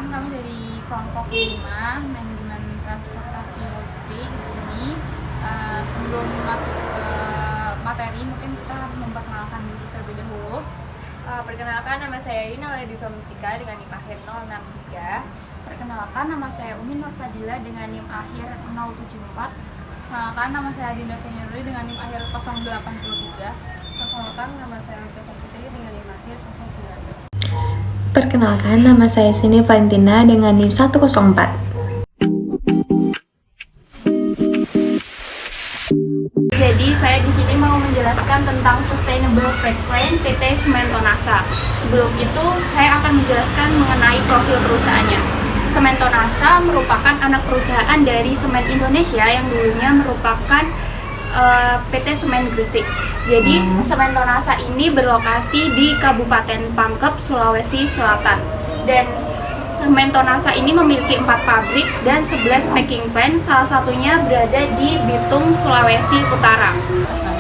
kami dari kelompok 5 manajemen transportasi logistik di sini. Sebelum masuk ke materi, mungkin kita harus memperkenalkan diri terlebih dahulu. Perkenalkan, nama saya Yuna Ledika Mustika dengan NIM akhir 063. Perkenalkan, nama saya Umi Nur Fadila dengan NIM akhir 074. Perkenalkan, nama saya Dinda Kenyuri dengan NIM akhir 083. Perkenalkan, nama saya Rika Saputri dengan NIM akhir 09. Perkenalkan, nama saya Sini Valentina dengan NIM 104. Jadi saya di sini mau menjelaskan tentang Sustainable Freight Plan PT Sementonasa. Sebelum itu saya akan menjelaskan mengenai profil perusahaannya. Sementonasa merupakan anak perusahaan dari Semen Indonesia yang dulunya merupakan PT Semen Gresik. Jadi Sementonasa ini berlokasi di Kabupaten Pangkep, Sulawesi Selatan. Dan Sementonasa ini memiliki 4 pabrik dan 11 packing plant, salah satunya berada di Bitung, Sulawesi Utara.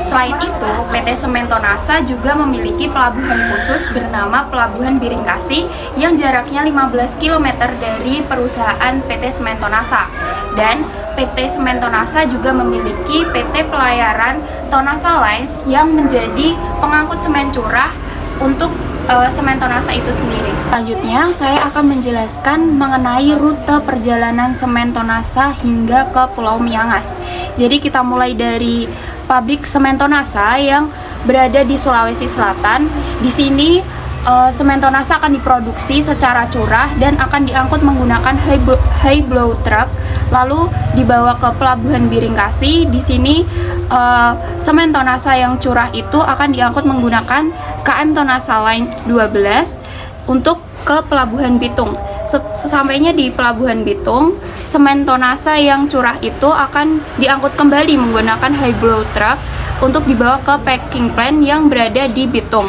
Selain itu, PT Sementonasa juga memiliki pelabuhan khusus bernama Pelabuhan Biringkasi yang jaraknya 15 km dari perusahaan PT Sementonasa. Dan PT Sementonasa juga memiliki PT Pelayaran Tonasa Lines yang menjadi pengangkut semen curah untuk Sementonasa itu sendiri. Selanjutnya, saya akan menjelaskan mengenai rute perjalanan Sementonasa hingga ke Pulau Miangas. Jadi kita mulai dari pabrik Sementonasa yang berada di Sulawesi Selatan. Di sini Sementonasa akan diproduksi secara curah dan akan diangkut menggunakan high blow truck, lalu dibawa ke Pelabuhan Biringkasi. Di sini Sementonasa yang curah itu akan diangkut menggunakan KM Tonasa Lines 12 untuk ke Pelabuhan Bitung. Sesampainya di Pelabuhan Bitung, Sementonasa yang curah itu akan diangkut kembali menggunakan high blow truck untuk dibawa ke packing plant yang berada di Bitung.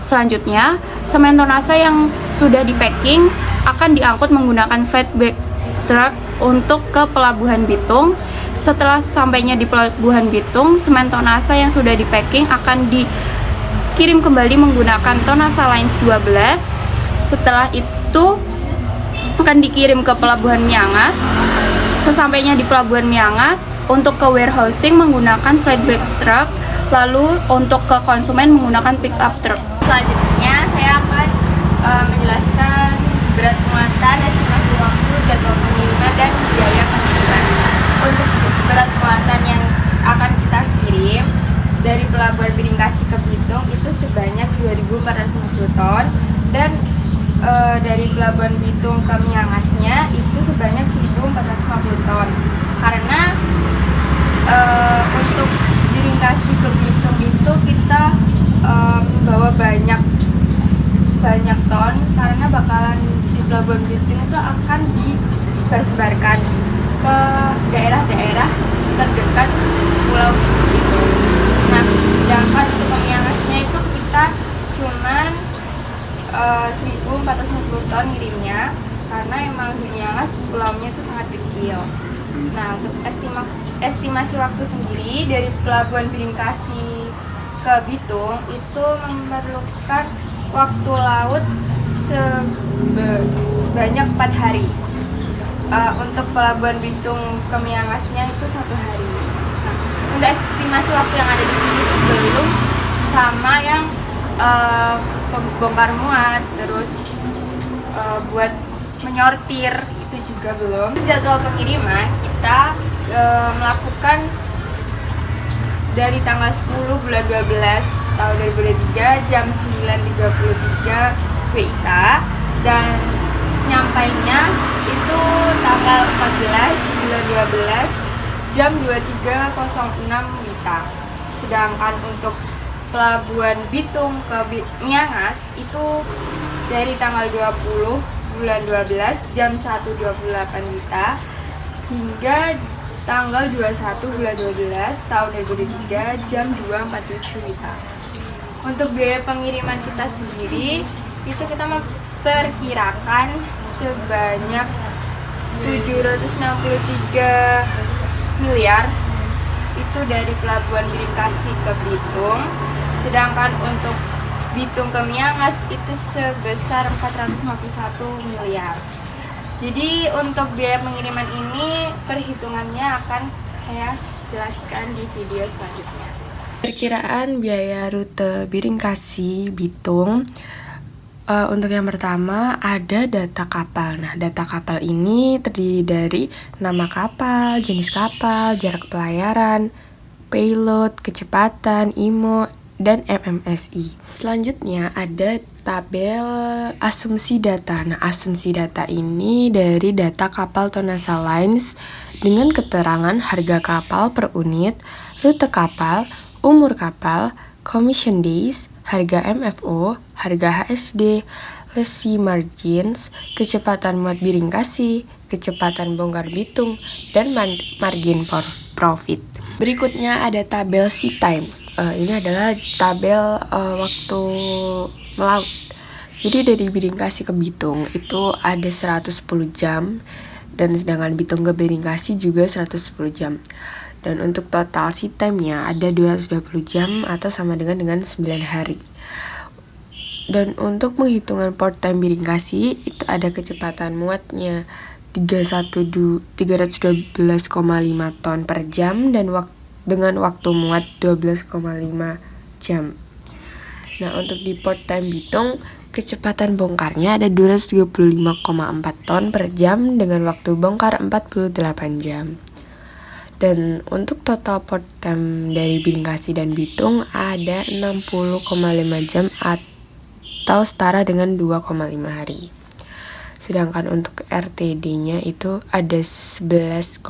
Selanjutnya, Sementonasa yang sudah di packing akan diangkut menggunakan flatbed truck untuk ke Pelabuhan Bitung. Setelah sampainya di Pelabuhan Bitung, Sementonasa yang sudah di packing akan dikirim kembali menggunakan Tonasa Lines 12. Setelah itu akan dikirim ke Pelabuhan Miangas. Sesampainya di Pelabuhan Miangas, untuk ke warehousing menggunakan flatbed truck, lalu untuk ke konsumen menggunakan pick up truck. Selanjutnya saya akan menjelaskan berat muatan, estimasi waktu, jadwal pengiriman, dan biaya pengiriman. Untuk berat muatan yang akan kita kirim dari Pelabuhan Biringkasi ke Bitung itu sebanyak 2.450 ton, dan dari Pelabuhan Bitung ke Miangasnya itu sebanyak 1.450 ton. Karena untuk Biringkasi ke Bitung itu kita membawa banyak ton, karena bakalan di Pelabuhan Bitung itu akan disebar-sebarkan ke daerah-daerah terdekat Pulau Bitung. Nah, sedangkan untuk Miangasnya itu kita cuman 1.450 ton ngirimnya, karena emang di Miangas pulaunya itu sangat kecil. Nah, untuk estimasi waktu sendiri dari Pelabuhan Biringkasi ke Bitung itu memerlukan waktu laut sebanyak 4 hari. Untuk Pelabuhan Bitung ke Miangasnya itu 1 hari. Nah, untuk estimasi waktu yang ada di sini itu belum sama yang bongkar muat, terus buat menyortir itu juga belum. Jadwal pengiriman kita melakukan dari tanggal 10 bulan 12 tahun 2023 jam 9.33 WIB, dan nyampainya itu tanggal 14 bulan 12 jam 23.06 WIB. Sedangkan untuk Pelabuhan Bitung ke Miangas itu dari tanggal 20 bulan 12 jam 1.28 WIB hingga tanggal 21 bulan 12 tahun 2023 jam 2.47 WIB. Untuk biaya pengiriman kita sendiri itu kita memperkirakan sebanyak 763 miliar itu dari Pelabuhan Biringkasi ke Bitung. Sedangkan untuk Bitung ke Miangas itu sebesar 451 miliar. Jadi untuk biaya pengiriman ini perhitungannya akan saya jelaskan di video selanjutnya. Perkiraan biaya rute Biringkasi Bitung. Untuk yang pertama ada data kapal. Nah, data kapal ini terdiri dari nama kapal, jenis kapal, jarak pelayaran, payload, kecepatan, IMO, dan MMSI. Selanjutnya ada tabel asumsi data. Nah, asumsi data ini dari data kapal Tonasa Lines dengan keterangan harga kapal per unit, rute kapal, umur kapal, commission days, harga MFO, harga HSD, lessee margins, kecepatan muat Biringkasi, kecepatan bongkar Bitung, dan margin profit. Berikutnya ada tabel sea time. Ini adalah tabel waktu melaut. Jadi dari Biringkasi ke Bitung itu ada 110 jam, dan sedangkan Bitung ke Biringkasi juga 110 jam. Dan untuk total sea time-nya ada 220 jam atau sama dengan 9 hari. Dan untuk penghitungan port time Biringkasi itu ada kecepatan muatnya 312,5 ton per jam dan dengan waktu muat 12,5 jam. Nah, untuk di port time Bitung kecepatan bongkarnya ada 235,4 ton per jam dengan waktu bongkar 48 jam. Dan untuk total port time dari Biringkasi dan Bitung ada 60,5 jam atau setara dengan 2,5 hari. Sedangkan untuk RTD-nya itu ada 11,5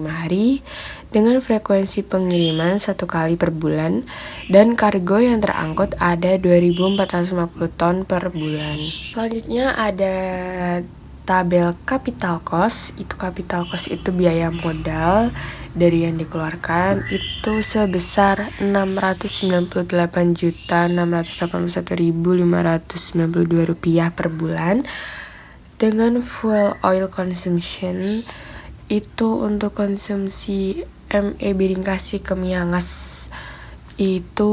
hari dengan frekuensi pengiriman 1 kali per bulan dan kargo yang terangkut ada 2.450 ton per bulan. Selanjutnya ada tabel capital cost. Capital cost itu biaya modal dari yang dikeluarkan itu sebesar Rp689.681.592 per bulan. Dengan fuel oil consumption itu untuk konsumsi ME Biringkasi ke Miangas itu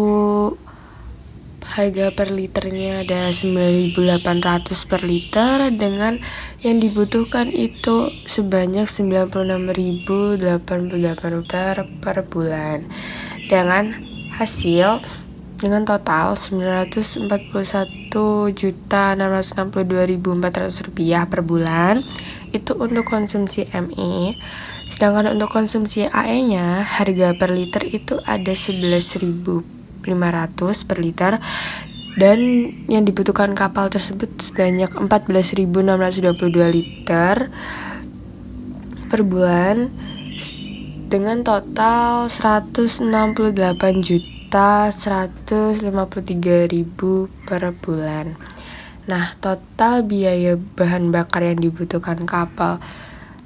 harga per liternya ada 9.800 per liter dengan yang dibutuhkan itu sebanyak 96.088 liter per bulan. Dengan hasil dengan total Rp941.662.400 per bulan itu untuk konsumsi ME. Sedangkan untuk konsumsi AE-nya harga per liter itu ada 11.500 per liter dan yang dibutuhkan kapal tersebut sebanyak 14.622 liter per bulan dengan total 168.153.000 per bulan. Nah, total biaya bahan bakar yang dibutuhkan kapal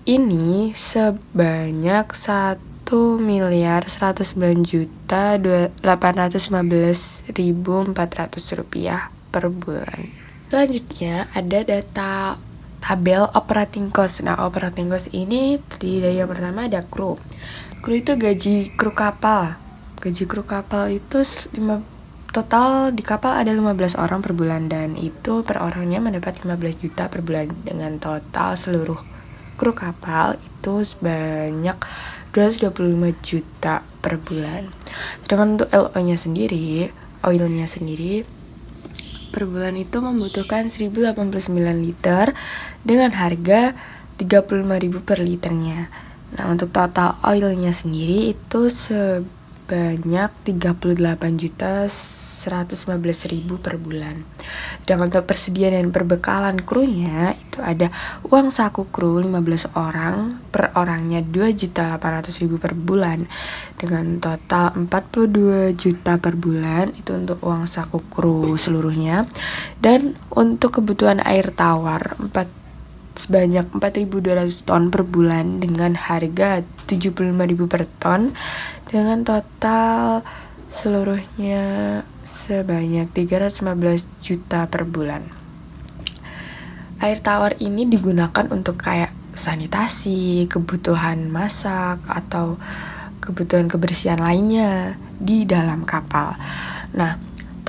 ini sebanyak 1.109.815.400 rupiah per bulan. Selanjutnya ada data tabel operating cost. Nah, operating cost ini terdiri dari yang pertama ada kru. Kru itu gaji kru kapal. Gaji kru kapal itu total di kapal ada 15 orang per bulan dan itu per orangnya mendapat 15 juta per bulan dengan total seluruh kru kapal itu sebanyak 225 juta per bulan. Sedangkan untuk LO-nya sendiri, oilnya sendiri per bulan itu membutuhkan 1089 liter dengan harga 35.000 per liternya. Nah, untuk total oilnya sendiri itu sebanyak 38.115.000 per bulan. Dan untuk persediaan dan perbekalan krunya itu ada uang saku kru 15 orang per orangnya 2.800.000 per bulan dengan total 42 juta per bulan itu untuk uang saku kru seluruhnya. Dan untuk kebutuhan air tawar sebanyak 4.200 ton per bulan dengan harga 75.000 per ton dengan total seluruhnya sebanyak 315 juta per bulan. Air tawar ini digunakan untuk kayak sanitasi, kebutuhan masak, atau kebutuhan kebersihan lainnya di dalam kapal. Nah,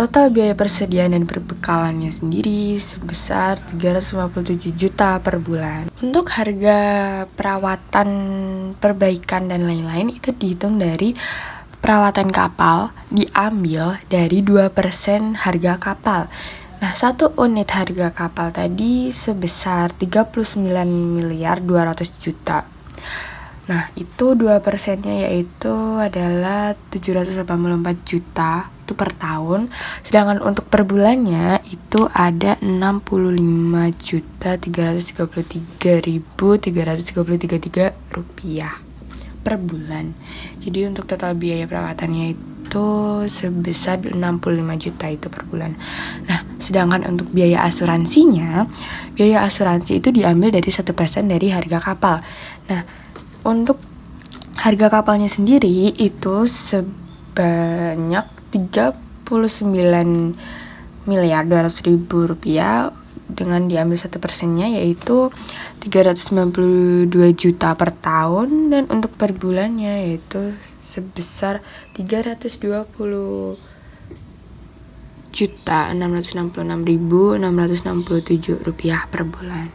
total biaya persediaan dan perbekalannya sendiri sebesar 357 juta per bulan. Untuk harga perawatan, perbaikan, dan lain-lain itu dihitung dari perawatan kapal diambil dari 2% harga kapal. Nah, 1 unit harga kapal tadi sebesar 39.200 juta. Nah, itu 2%-nya yaitu adalah 784 juta itu per tahun. Sedangkan untuk per bulannya itu ada 65.333.333 rupiah per bulan. Jadi untuk total biaya perawatannya itu sebesar 65 juta itu per bulan. Nah, sedangkan untuk biaya asuransinya, biaya asuransi itu diambil dari 1% dari harga kapal. Nah, untuk harga kapalnya sendiri itu sebanyak 39.200.000 rupiah dengan diambil 1%-nya yaitu 392 juta per tahun, dan untuk per bulannya yaitu sebesar 320.666.667 rupiah per bulan.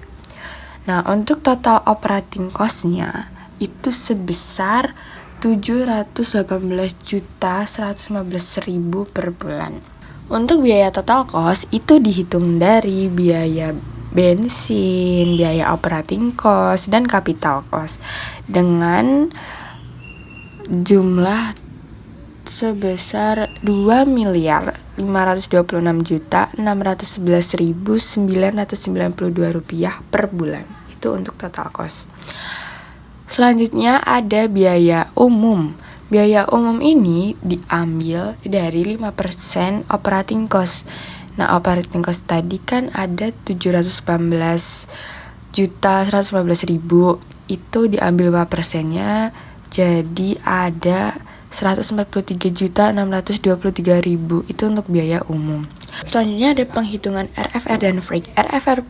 Nah, untuk total operating cost-nya itu sebesar 718.115.000 per bulan. Untuk biaya total cost itu dihitung dari biaya bensin, biaya operating cost, dan capital cost dengan jumlah sebesar 2.526.611.992 rupiah per bulan. Itu untuk total cost. Selanjutnya ada biaya umum. Biaya umum ini diambil dari 5% operating cost. Nah, operating cost tadi kan ada 718.115.000. Itu diambil 5%-nya, jadi ada 143.623.000. Itu untuk biaya umum. Selanjutnya ada penghitungan RFR dan freight. RFR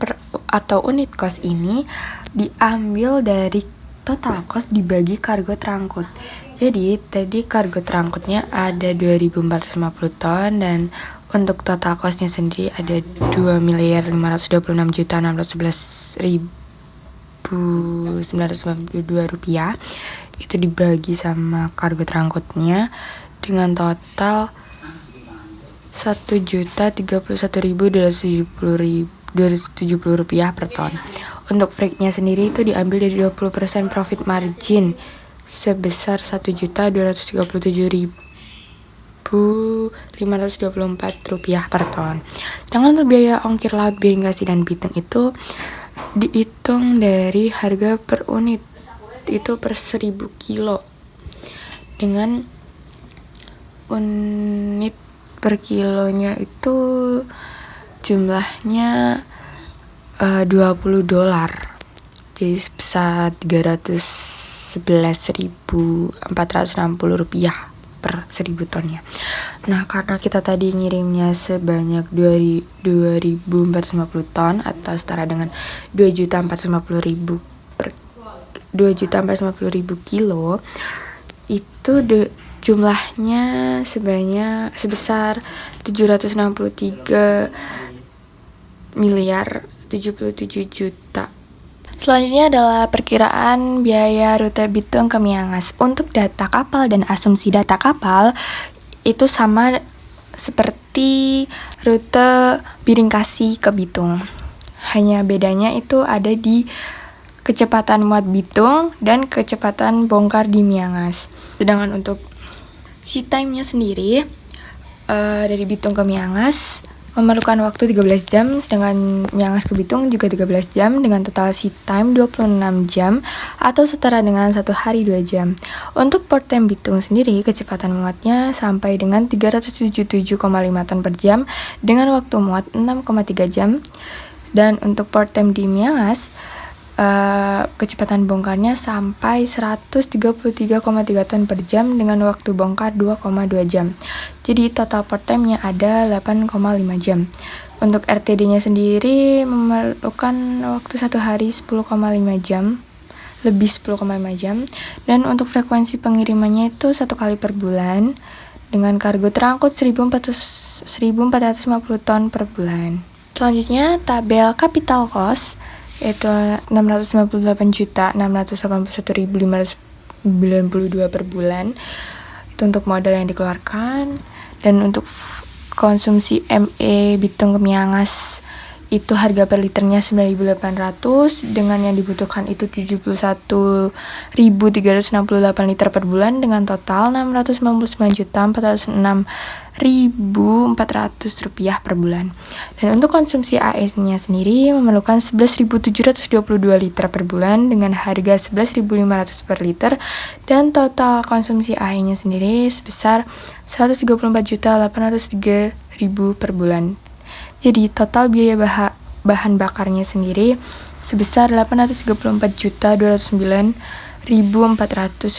atau unit cost ini diambil dari total cost dibagi kargo terangkut. Jadi tadi kargo terangkutnya ada 2.450 ton, dan untuk total costnya sendiri ada 2.526.611.992 rupiah. Itu dibagi sama kargo terangkutnya dengan total 1.031.270 rupiah per ton. Untuk freightnya sendiri itu diambil dari 20% profit margin sebesar 1.237.524 rupiah per ton. Dengan untuk biaya ongkir laut Biringkasi dan Bitung itu dihitung dari harga per unit itu per 1.000 kilo, dengan unit per kilonya itu jumlahnya $20, jadi sebesar 311.460 rupiah per 1.000 tonnya. Nah, karena kita tadi ngirimnya sebanyak 2.450 ton atau setara dengan 2.450.000 kilo, itu jumlahnya sebesar 763.077 juta. Selanjutnya adalah perkiraan biaya rute Bitung ke Miangas. Untuk data kapal dan asumsi data kapal itu sama seperti rute Biringkasi ke Bitung. Hanya bedanya itu ada di kecepatan muat Bitung dan kecepatan bongkar di Miangas. Sedangkan untuk sea time-nya sendiri dari Bitung ke Miangas memerlukan waktu 13 jam, sedangkan Miangas ke Bitung juga 13 jam dengan total sea time 26 jam atau setara dengan 1 hari 2 jam. Untuk port time Bitung sendiri, kecepatan muatnya sampai dengan 377,5 ton per jam dengan waktu muat 6,3 jam. Dan untuk port time di Miangas, kecepatan bongkarnya sampai 133,3 ton per jam dengan waktu bongkar 2,2 jam. Jadi total port time-nya ada 8,5 jam. Untuk RTD-nya sendiri memerlukan waktu 1 hari 10,5 jam, lebih 10,5 jam. Dan untuk frekuensi pengirimannya itu 1 kali per bulan dengan kargo terangkut 1.400 1.450 ton per bulan. Selanjutnya tabel capital cost yaitu 658.681.592 per bulan. Itu untuk modal yang dikeluarkan, dan untuk konsumsi ME Bitung Kemiangas itu harga per liternya 9.800 dengan yang dibutuhkan itu 71.368 liter per bulan dengan total 699.406.400 rupiah per bulan. Dan untuk konsumsi AS-nya sendiri memerlukan 11.722 liter per bulan dengan harga 11.500 per liter, dan total konsumsi AE-nya sendiri sebesar 134.803.000 per bulan. Jadi total biaya bahan bakarnya sendiri sebesar 834.209.400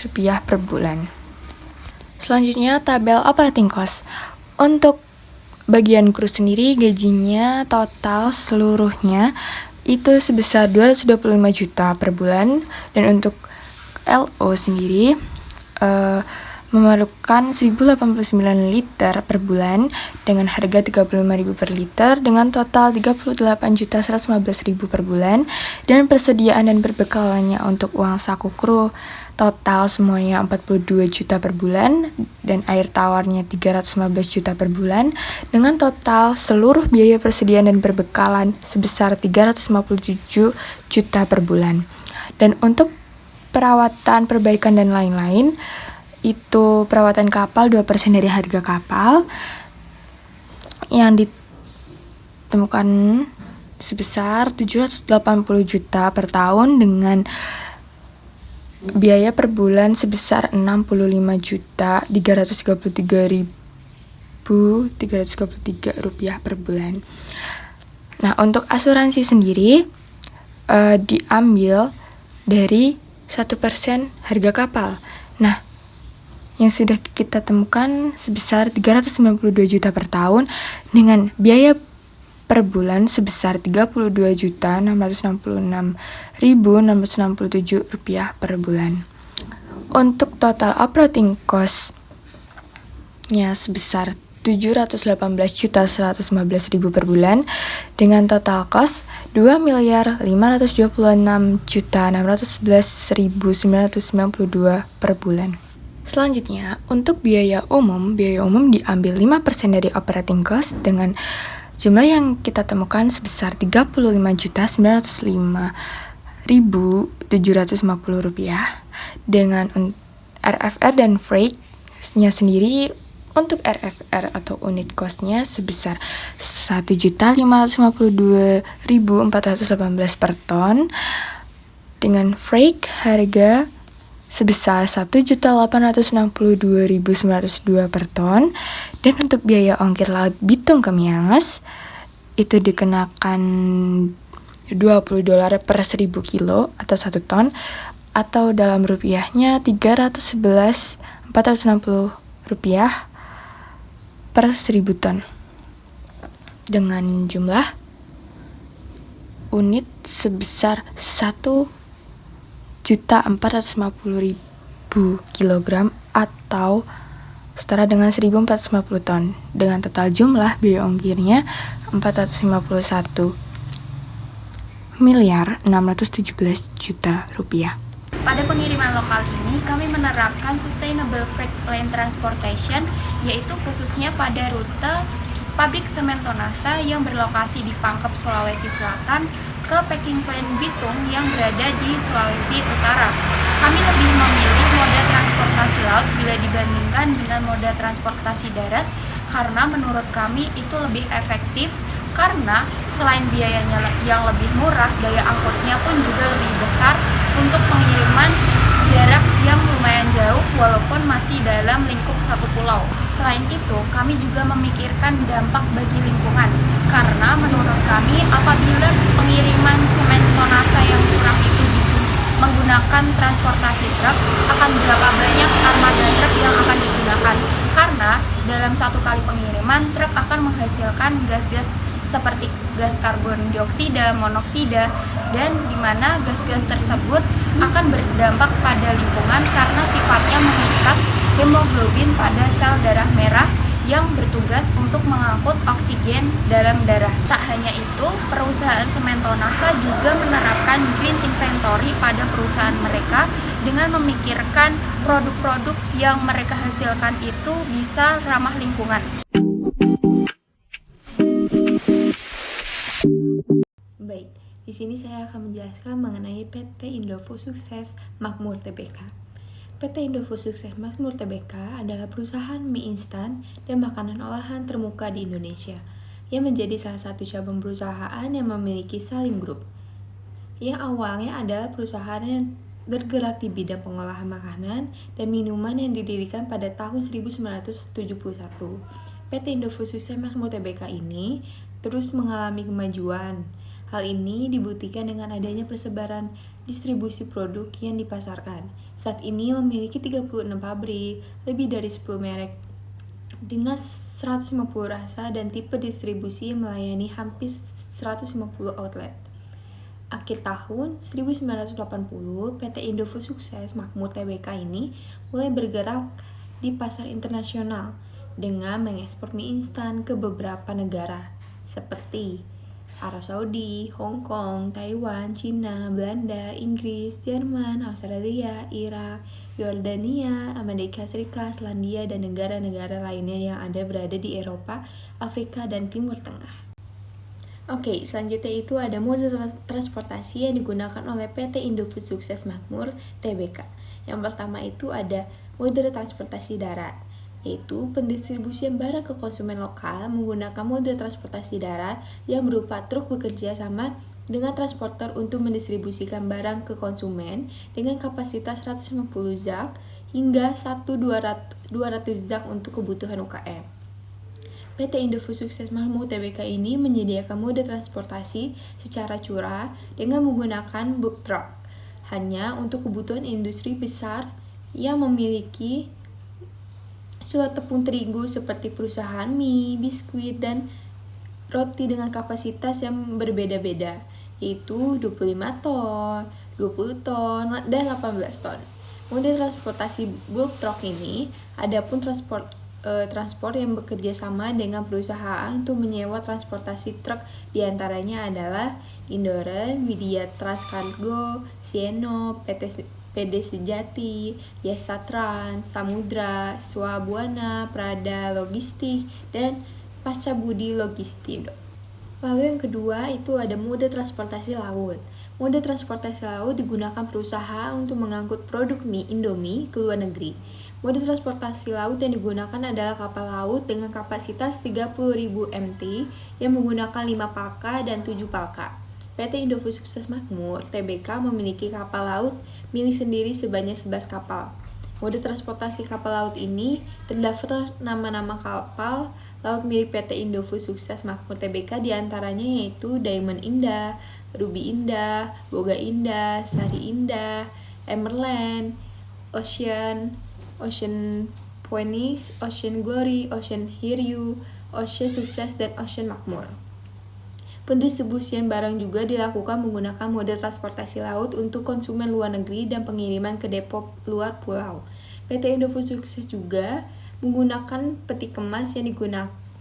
rupiah per bulan. Selanjutnya tabel operating cost. Untuk bagian kru sendiri gajinya total seluruhnya itu sebesar 225 juta per bulan, dan untuk LO sendiri memerlukan 1.089 liter per bulan dengan harga 35.000 per liter dengan total 38.115.000 per bulan, dan persediaan dan perbekalannya untuk uang saku kru total semuanya 42 juta per bulan dan air tawarnya 315 juta per bulan dengan total seluruh biaya persediaan dan perbekalan sebesar 357 juta per bulan. Dan untuk perawatan, perbaikan dan lain-lain itu perawatan kapal 2% dari harga kapal yang ditemukan sebesar 780 juta per tahun dengan biaya per bulan sebesar 65.333.333 rupiah per bulan. Nah, untuk asuransi sendiri diambil dari 1% harga kapal. Nah, yang sudah kita temukan sebesar 392 juta per tahun dengan biaya per bulan sebesar 32.666.667 rupiah per bulan. Untuk total operating cost-nya sebesar 718.115.000 per bulan dengan total cost 2.526.611.992 per bulan. Selanjutnya, untuk biaya umum diambil 5% dari operating cost dengan jumlah yang kita temukan sebesar 35.905.750 rupiah. Dengan RFR dan freight-nya sendiri, untuk RFR atau unit cost-nya sebesar 1.552.418 per ton, dengan freight harga sebesar 1.862.902 per ton, dan untuk biaya ongkir laut Bitung Kemiangas itu dikenakan $20 per 1.000 kilo atau 1 ton, atau dalam rupiahnya 311.460 rupiah per 1.000 ton, dengan jumlah unit sebesar 1.450.000 kilogram atau setara dengan 1.450 ton, dengan total jumlah biaya ongkirnya 451.617 juta rupiah. Pada pengiriman lokal ini, kami menerapkan Sustainable Freight Plane Transportation, yaitu khususnya pada rute pabrik semen Tonasa yang berlokasi di Pangkep, Sulawesi Selatan, ke packing plant Bitung yang berada di Sulawesi Utara. Kami lebih memilih moda transportasi laut bila dibandingkan dengan moda transportasi darat karena menurut kami itu lebih efektif, karena selain biayanya yang lebih murah, daya angkutnya pun juga lebih besar untuk pengiriman jarak yang lumayan jauh walaupun masih dalam lingkup satu pulau. Selain itu, kami juga memikirkan dampak bagi lingkungan, karena menurut kami apabila pengiriman semen Tonasa yang curang itu menggunakan transportasi truk, akan berapa banyak armada truk yang akan digunakan, karena dalam satu kali pengiriman truk akan menghasilkan gas-gas seperti gas karbon dioksida, monoksida, dan di mana gas-gas tersebut akan berdampak pada lingkungan karena sifatnya mengikat hemoglobin pada sel darah merah yang bertugas untuk mengangkut oksigen dalam darah. Tak hanya itu, perusahaan Sementonasa juga menerapkan green inventory pada perusahaan mereka dengan memikirkan produk-produk yang mereka hasilkan itu bisa ramah lingkungan. Baik, di sini saya akan menjelaskan mengenai PT Indofood Sukses Makmur Tbk. PT Indofood Sukses Makmur Tbk adalah perusahaan mie instan dan makanan olahan termuka di Indonesia yang menjadi salah satu cabang perusahaan yang memiliki Salim Group, yang awalnya adalah perusahaan yang bergerak di bidang pengolahan makanan dan minuman yang didirikan pada tahun 1971. PT Indofood Sukses Makmur Tbk ini terus mengalami kemajuan. Hal ini dibuktikan dengan adanya persebaran distribusi produk yang dipasarkan. Saat ini memiliki 36 pabrik, lebih dari 10 merek, dengan 150 rasa dan tipe distribusi yang melayani hampir 150 outlet. Akhir tahun 1980, PT Indofood Sukses Makmur Tbk ini mulai bergerak di pasar internasional dengan mengekspor mie instan ke beberapa negara seperti Arab Saudi, Hong Kong, Taiwan, Cina, Belanda, Inggris, Jerman, Australia, Irak, Yordania, Amerika Serikat, Selandia, dan negara-negara lainnya yang berada di Eropa, Afrika, dan Timur Tengah. Oke, selanjutnya itu ada mode transportasi yang digunakan oleh PT Indofood Sukses Makmur Tbk. Yang pertama itu ada mode transportasi darat, yaitu pendistribusian barang ke konsumen lokal menggunakan mode transportasi darat yang berupa truk bekerja sama dengan transporter untuk mendistribusikan barang ke konsumen dengan kapasitas 150 zak hingga 200 zak untuk kebutuhan UKM. PT Indofood Sukses Makmur Tbk ini menyediakan mode transportasi secara curah dengan menggunakan box truck hanya untuk kebutuhan industri besar yang memiliki surat tepung terigu seperti perusahaan mie, biskuit, dan roti dengan kapasitas yang berbeda-beda, yaitu 25 ton, 20 ton, dan 18 ton. Mode transportasi bulk truck ini adapun transport yang bekerja sama dengan perusahaan untuk menyewa transportasi truk, diantaranya adalah Indoren, Widya Transcargo, Sieno, PD Sejati, Yasa Trans, Samudra, Swabuana, Prada Logistik, dan Pasca Budi Logistindo. Lalu yang kedua itu ada mode transportasi laut. Mode transportasi laut digunakan perusahaan untuk mengangkut produk mie Indomie ke luar negeri. Mode transportasi laut yang digunakan adalah kapal laut dengan kapasitas 30.000 MT yang menggunakan 5 palka dan 7 palka. PT Indofood Sukses Makmur Tbk memiliki kapal laut milik sendiri sebanyak 11 kapal. Mode transportasi kapal laut ini terdaftar nama-nama kapal laut milik PT Indofood Sukses Makmur Tbk, diantaranya yaitu Diamond Indah, Ruby Indah, Boga Indah, Sari Indah, Emerald, Ocean Phoenix, Ocean Glory, Ocean Hiryu, Ocean Sukses, dan Ocean Makmur. Pendistribusian barang juga dilakukan menggunakan mode transportasi laut untuk konsumen luar negeri dan pengiriman ke depo luar pulau. PT Indofood Sukses juga menggunakan peti kemas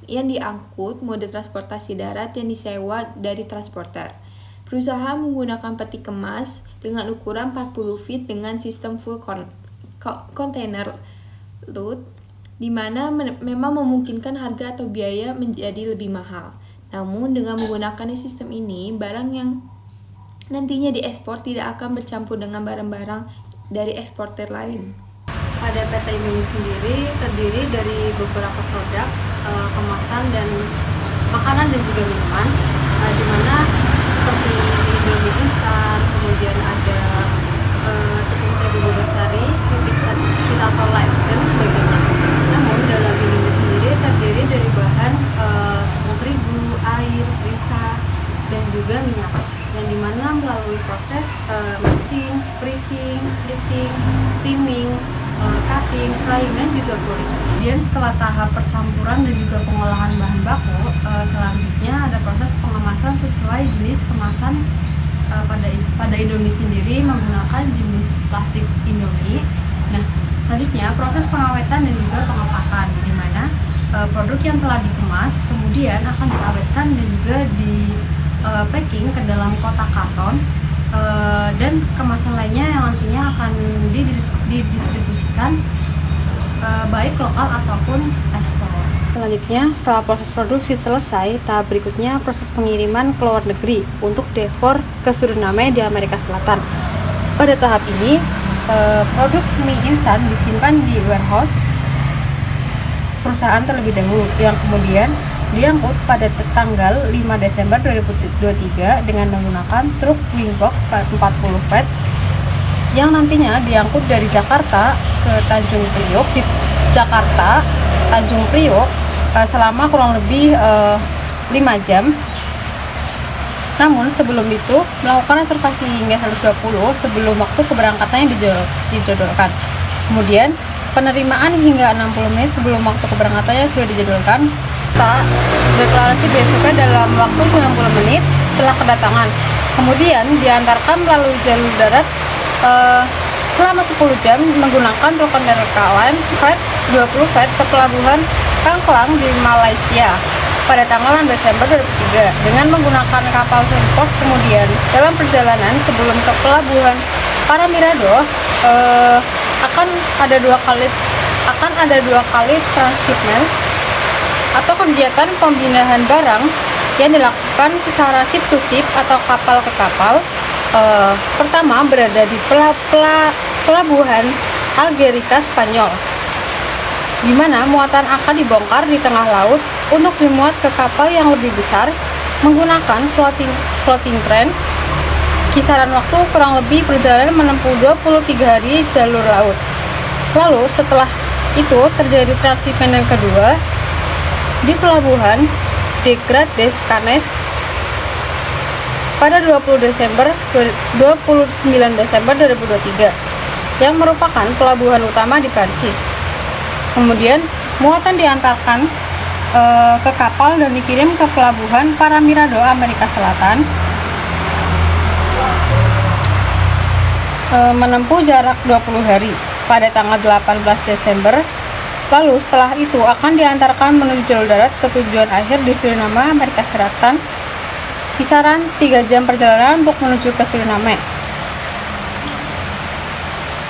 yang diangkut mode transportasi darat yang disewa dari transporter. Perusahaan menggunakan peti kemas dengan ukuran 40 feet dengan sistem full container load, di mana memang memungkinkan harga atau biaya menjadi lebih mahal. Namun dengan menggunakan sistem ini, barang yang nantinya diekspor tidak akan bercampur dengan barang-barang dari eksportir lain. Pada PT Indomie sendiri terdiri dari beberapa produk kemasan dan makanan dan juga minuman, di mana seperti Indomie instan, kemudian ada tepung terigu Bogasari, keripik Citato Light, dan sebagainya. Namun dalam Indomie sendiri terdiri dari bahan tepung terigu, air, risa, dan juga minyak, yang dimana melalui proses mixing, freezing, slitting, steaming, cutting, frying, dan juga cooling. Kemudian setelah tahap percampuran dan juga pengolahan bahan baku, selanjutnya ada proses pengemasan sesuai jenis kemasan. Pada Indomie sendiri menggunakan jenis plastik Indomie. Nah, selanjutnya proses pengawetan dan juga pengepakan, di mana produk yang telah dikemas kemudian akan diawetkan dan juga di packing ke dalam kotak karton dan kemasan lainnya yang nantinya akan didistribusikan baik lokal ataupun ekspor. Selanjutnya, setelah proses produksi selesai, tahap berikutnya proses pengiriman ke luar negeri untuk diekspor ke Suriname di Amerika Selatan. Pada tahap ini, produk mie instan disimpan di warehouse perusahaan terlebih dahulu, yang kemudian diangkut pada tanggal 5 Desember 2023 dengan menggunakan truk Wingbox 40 feet yang nantinya diangkut dari Jakarta ke Tanjung Priok di Jakarta, Tanjung Priok selama kurang lebih 5 jam. Namun sebelum itu melakukan reservasi hingga 120 sebelum waktu keberangkatannya dijadwalkan. Kemudian penerimaan hingga 60 menit sebelum waktu keberangkatannya sudah dijadwalkan. Deklarasi bea cukai dalam waktu 90 menit setelah kedatangan. Kemudian diantarkan melalui jalur darat selama 10 jam menggunakan truk kontainer KLM Freight 20 feet ke pelabuhan Kangklang di Malaysia pada tanggal 6 Desember 2003 dengan menggunakan kapal Freeport. Kemudian dalam perjalanan sebelum ke pelabuhan Paramirado akan ada dua kali transshipment atau kegiatan pembinaan barang yang dilakukan secara ship to ship atau kapal ke kapal. Pertama berada di pelabuhan Algeciras, Spanyol, di mana muatan akan dibongkar di tengah laut untuk dimuat ke kapal yang lebih besar menggunakan floating train. Kisaran waktu kurang lebih perjalanan menempuh 23 hari jalur laut. Lalu setelah itu terjadi transshipment yang kedua di pelabuhan de Grandes Canes pada 29 Desember 2023 yang merupakan pelabuhan utama di Prancis. Kemudian muatan diantarkan ke kapal dan dikirim ke pelabuhan Paramirado, Amerika Selatan, menempuh jarak 20 hari pada tanggal 18 Desember. Lalu setelah itu akan diantarkan menuju jalur darat ke tujuan akhir di Suriname, Amerika Selatan. Kisaran 3 jam perjalanan untuk menuju ke Suriname.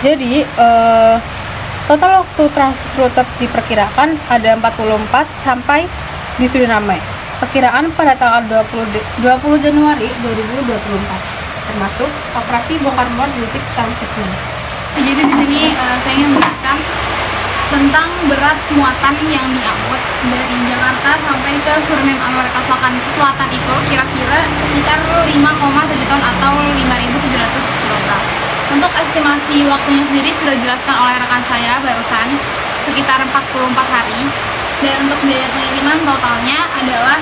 Jadi total waktu transit rute diperkirakan ada 44 sampai di Suriname. Perkiraan pada tanggal 20 Januari 2024 termasuk operasi bongkar muat di titik transitnya. Jadi di sini saya ingin menjelaskan tentang berat muatan yang diangkut dari Jakarta sampai ke Suriname, Amerika Selatan itu kira-kira sekitar 5,7 ton atau 5.700 kg. Untuk estimasi waktunya sendiri sudah dijelaskan oleh rekan saya barusan, sekitar 44 hari. Dan untuk biaya pengiriman totalnya adalah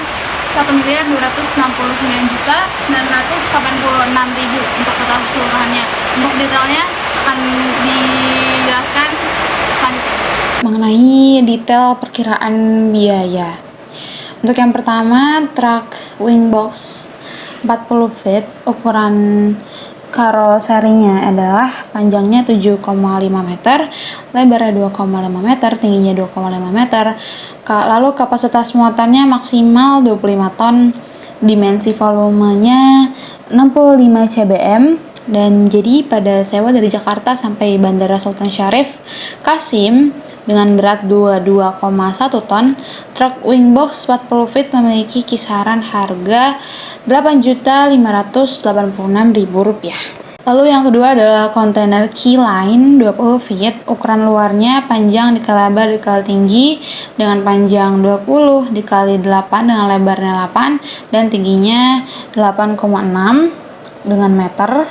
1.269.986.000 untuk total keseluruhannya. Untuk detailnya akan dijelaskan selanjutnya. Mengenai detail perkiraan biaya. Untuk yang pertama, truk Wingbox 40 feet, ukuran karoserinya adalah panjangnya 7,5 meter, lebarnya 2,5 meter, tingginya 2,5 meter. Lalu kapasitas muatannya maksimal 25 ton, dimensi volumenya 65 cbm. Dan jadi pada sewa dari Jakarta sampai Bandara Sultan Syarif Kasim dengan berat 22,1 ton, truk Wingbox 40 feet memiliki kisaran harga Rp8.586.000. Lalu yang kedua adalah kontainer Keyline 20 feet, ukuran luarnya panjang dikali lebar dikali tinggi dengan panjang 20 dikali 8 dengan lebarnya 8 dan tingginya 8,6 dengan meter.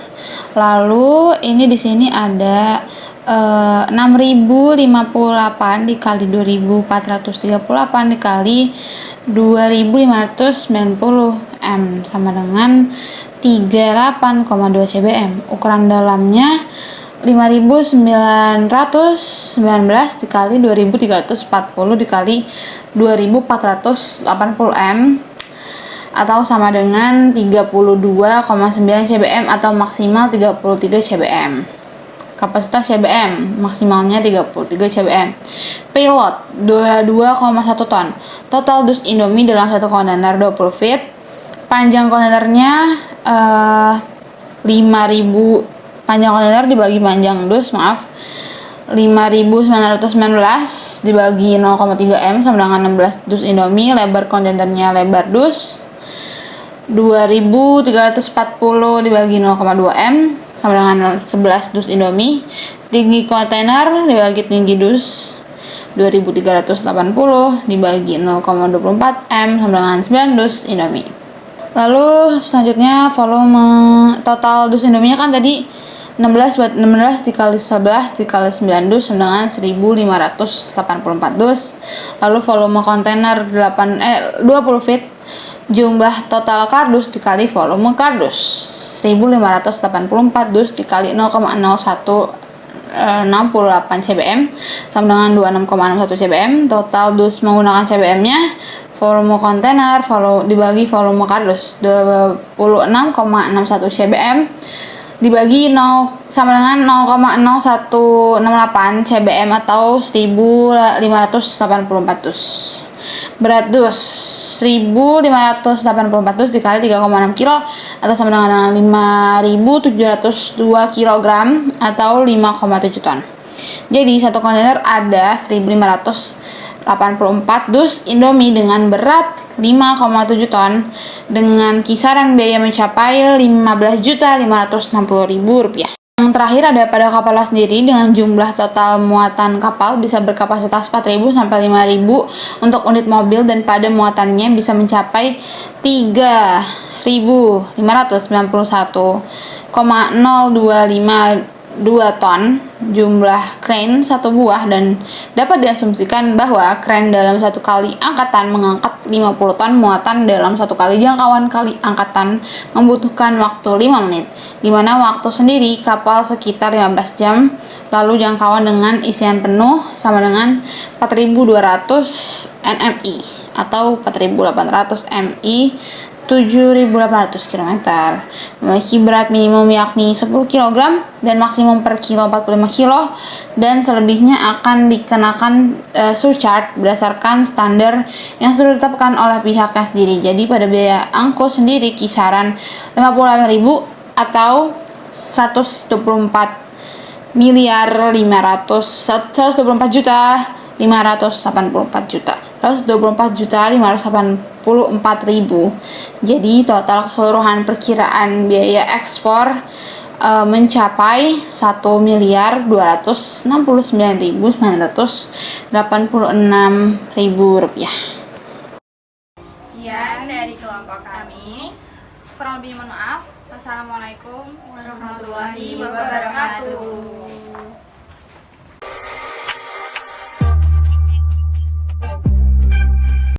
Lalu ini di sini ada 6058 dikali 2438 dikali 2590 m sama dengan 38,2 cbm. Ukuran dalamnya 5919 dikali 2340 dikali 2480 m atau sama dengan 32,9 cbm atau maksimal 33 cbm. Kapasitas CBM maksimalnya 33 CBM. Payload 22,1 ton. Total dus Indomie dalam satu kontainer 20 feet. Panjang kontainernya 5.000, panjang kontainer dibagi panjang dus, 5.919 dibagi 0,3 M sama dengan 16 dus Indomie. Lebar kontainernya, lebar dus 2.340 dibagi 0,2 M sama dengan 11 dus Indomie. Tinggi kontainer dibagi tinggi dus 2.380 dibagi 0,24 M sama dengan 9 dus Indomie. Lalu selanjutnya volume total dus Indomie kan tadi 16 dikali 11 dikali 9 dus sama dengan 1.584 dus. Lalu volume kontainer 20 feet. Jumlah total kardus dikali volume kardus 1.584 dus dikali 0,0168 CBM sama dengan 26,61 CBM. Total dus menggunakan CBM-nya, volume kontainer dibagi volume kardus 26,61 CBM dibagi 0 sama dengan 0,0168 CBM atau 1.584 dus. Berat dus 1.584 dus dikali 3,6 kilo atau sama dengan 5.702 kg atau 5,7 ton. Jadi satu kontainer ada 1.584 dus Indomie dengan berat 5,7 ton dengan kisaran biaya mencapai Rp15.560.000. Yang terakhir ada pada kapalnya sendiri dengan jumlah total muatan kapal bisa berkapasitas 4.000 sampai 5.000 untuk unit mobil dan pada muatannya bisa mencapai 3.591,0252 ton. Jumlah crane satu buah dan dapat diasumsikan bahwa crane dalam satu kali angkatan mengangkat 50 ton muatan dalam satu kali jangkauan kali angkatan membutuhkan waktu 5 menit, di mana waktu sendiri kapal sekitar 15 jam. Lalu jangkauan dengan isian penuh sama dengan 4.200 nmi atau 4.800 mi 7.800 km. Memiliki berat minimum yakni 10 kg dan maksimum per kilo 45 kg, dan selebihnya akan dikenakan surcharge berdasarkan standar yang sudah ditetapkan oleh pihaknya sendiri. Jadi pada biaya angkut sendiri kisaran 58.000 atau 124 juta 124.584.000. Jadi total keseluruhan perkiraan biaya ekspor mencapai 1.269.986.000 rupiah. Sekian dari kelompok kami. Kurang lebih mohon maaf. Wassalamualaikum warahmatullahi wabarakatuh.